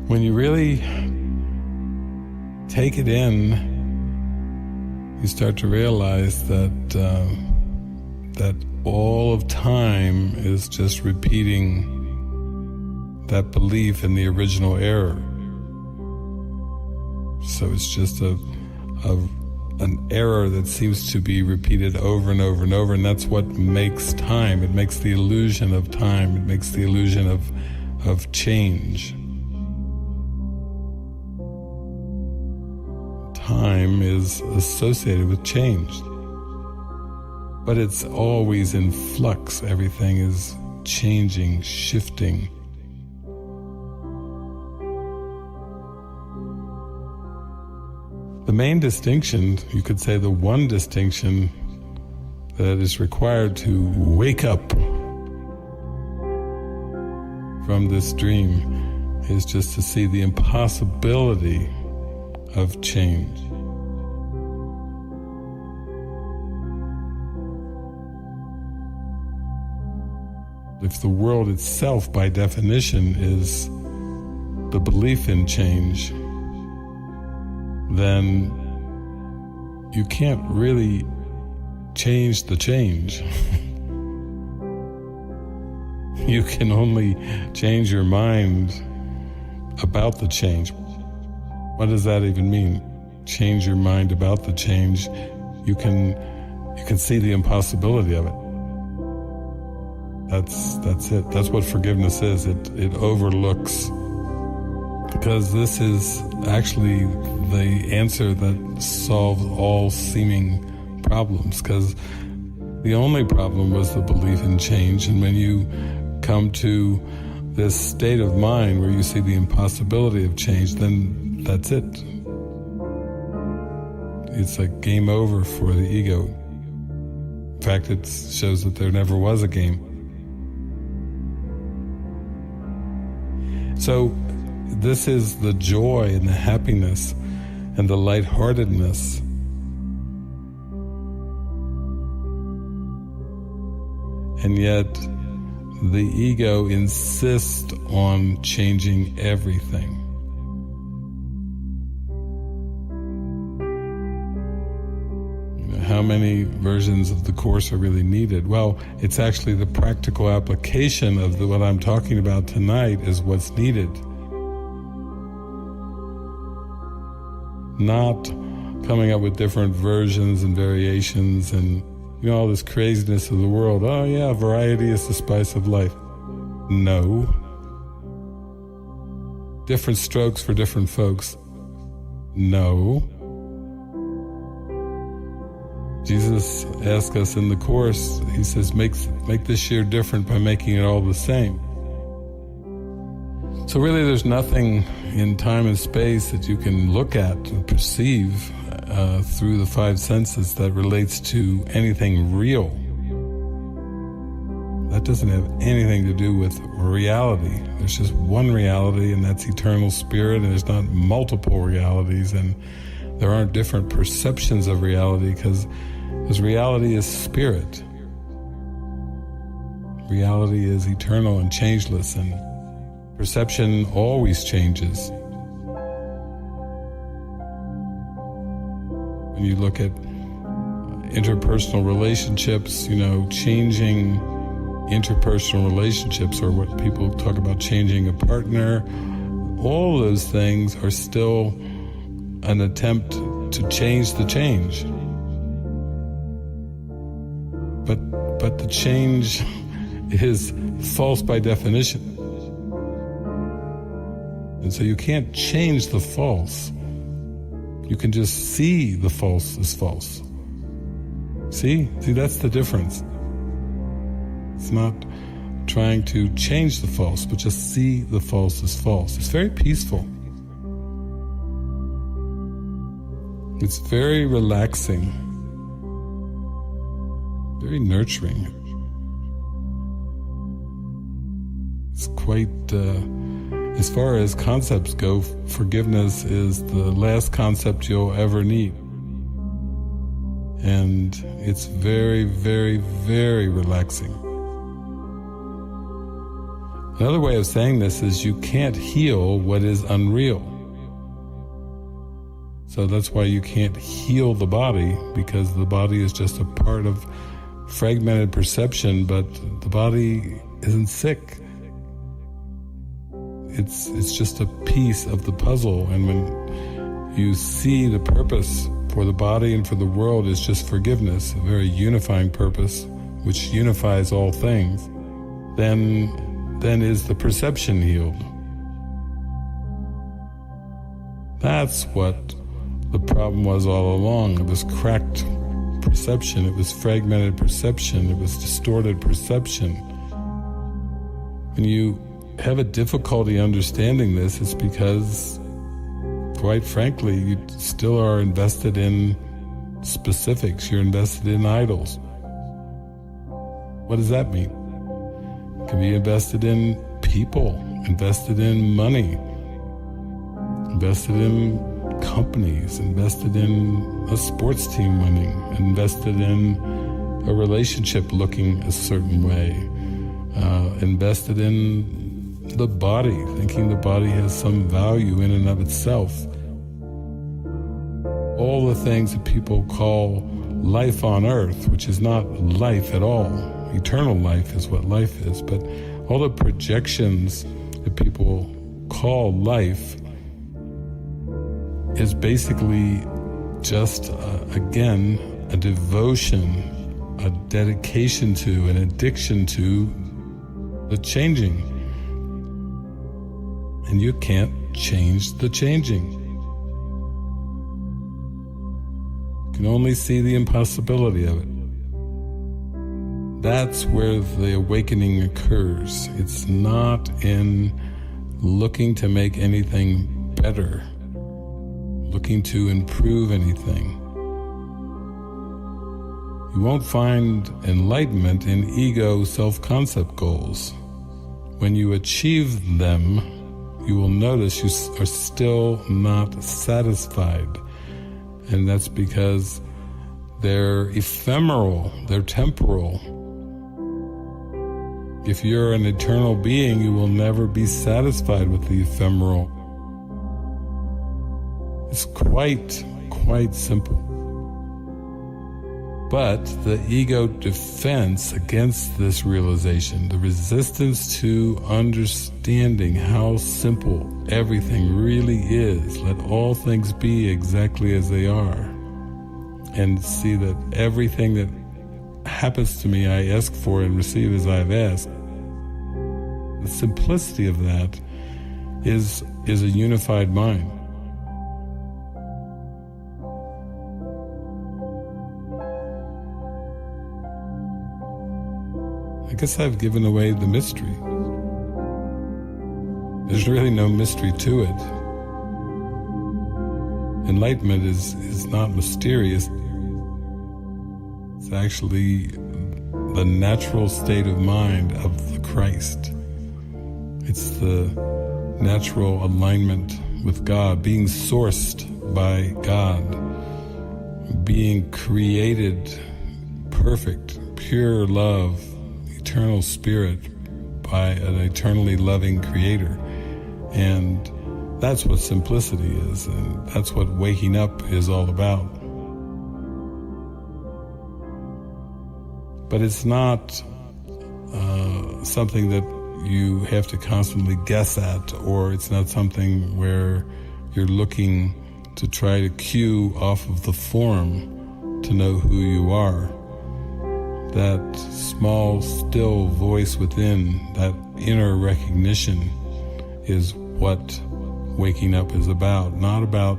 when you really take it in, you start to realize that all of time is just repeating that belief in the original error. So it's just an error that seems to be repeated over and over and over, and that's what makes time. It makes the illusion of time. It makes the illusion of change. Time is associated with change, but it's always in flux. Everything is changing, shifting. The main distinction, you could say the one distinction that is required to wake up from this dream is just to see the impossibility of change. If the world itself, by definition, is the belief in change, then you can't really change the change. You can only change your mind about the change. What does that even mean? Change your mind about the change. You can see the impossibility of it. That's it. That's what forgiveness is. It overlooks, because this is actually the answer that solves all seeming problems, because the only problem was the belief in change. And when you come to this state of mind where you see the impossibility of change, then that's it. It's a game over for the ego. In fact, it shows that there never was a game. So this is the joy and the happiness and the lightheartedness. And yet the ego insists on changing everything. How many versions of the Course are really needed? Well, it's actually the practical application of what I'm talking about tonight is what's needed. Not coming up with different versions and variations and all this craziness of the world. Oh yeah, variety is the spice of life. No. Different strokes for different folks. No. Jesus asks us in the Course, he says, make this year different by making it all the same. So really there's nothing in time and space that you can look at and perceive through the five senses that relates to anything real. That doesn't have anything to do with reality. There's just one reality, and that's eternal spirit, and there's not multiple realities, and there aren't different perceptions of reality, because reality is spirit. Reality is eternal and changeless, and perception always changes. When you look at interpersonal relationships, changing interpersonal relationships, or what people talk about changing a partner, all those things are still an attempt to change the change. But the change is false by definition. And so you can't change the false. You can just see the false as false. See, that's the difference. It's not trying to change the false, but just see the false as false. It's very peaceful. It's very relaxing, very nurturing. It's quite, as far as concepts go, forgiveness is the last concept you'll ever need. And it's very, very, very relaxing. Another way of saying this is you can't heal what is unreal. So that's why you can't heal the body, because the body is just a part of fragmented perception, but the body isn't sick. It's just a piece of the puzzle, and when you see the purpose for the body and for the world is just forgiveness, a very unifying purpose, which unifies all things, then is the perception healed. That's what the problem was all along. It was cracked perception, it was fragmented perception, it was distorted perception. When you have a difficulty understanding this, it's because, quite frankly, you still are invested in specifics. You're invested in idols. What does that mean? You can be invested in people, invested in money, invested in companies, invested in a sports team winning, invested in a relationship looking a certain way, invested in the body, thinking the body has some value in and of itself. All the things that people call life on earth, which is not life at all. Eternal life is what life is, but all the projections that people call life is basically just, again, a devotion, a dedication to, an addiction to the changing. And you can't change the changing. You can only see the impossibility of it. That's where the awakening occurs. It's not in looking to make anything better, looking to improve anything. You won't find enlightenment in ego self-concept goals. When you achieve them, you will notice you are still not satisfied. And that's because they're ephemeral, they're temporal. If you're an eternal being, you will never be satisfied with the ephemeral. It's quite simple. But the ego defense against this realization, the resistance to understanding how simple everything really is, let all things be exactly as they are, and see that everything that happens to me I ask for and receive as I have asked. The simplicity of that is a unified mind. I guess I've given away the mystery. There's really no mystery to it. Enlightenment is not mysterious. It's actually the natural state of mind of the Christ. It's the natural alignment with God, being sourced by God, being created perfect, pure love, eternal spirit by an eternally loving creator. And that's what simplicity is, and that's what waking up is all about. But it's not something that you have to constantly guess at, or it's not something where you're looking to try to cue off of the form to know who you are. That small, still voice within, that inner recognition is what waking up is about. Not about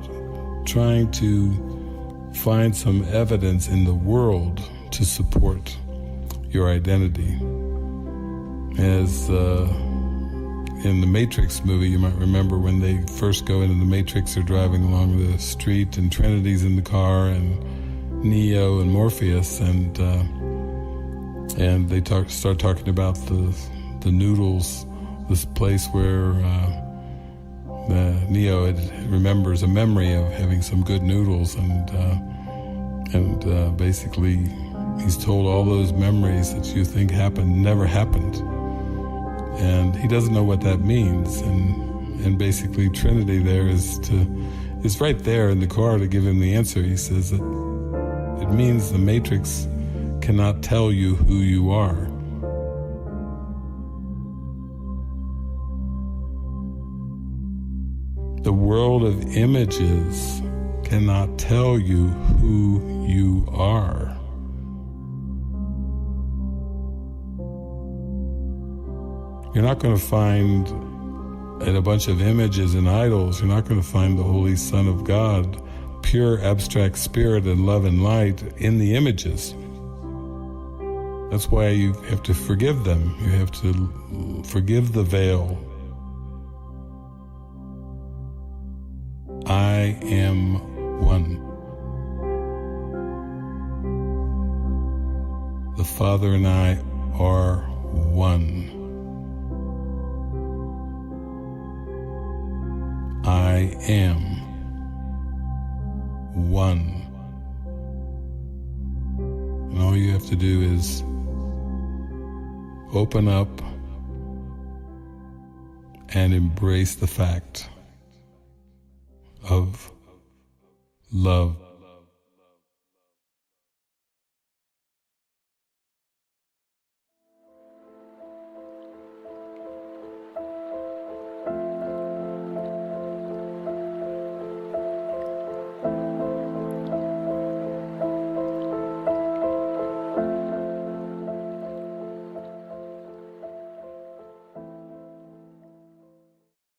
trying to find some evidence in the world to support your identity. As in the Matrix movie, you might remember when they first go into the Matrix, they're driving along the street and Trinity's in the car and Neo and Morpheus, and they start talking about the noodles, this place where Neo remembers a memory of having some good noodles, and basically he's told all those memories that you think happened never happened. And he doesn't know what that means. And basically Trinity there is right there in the car to give him the answer. He says that it means the Matrix cannot tell you who you are. The world of images cannot tell you who you are. You're not going to find in a bunch of images and idols, you're not going to find the Holy Son of God, pure abstract spirit and love and light in the images. That's why you have to forgive them. You have to forgive the veil. I am one. The Father and I are one. I am one. And all you have to do is open up and embrace the fact of love.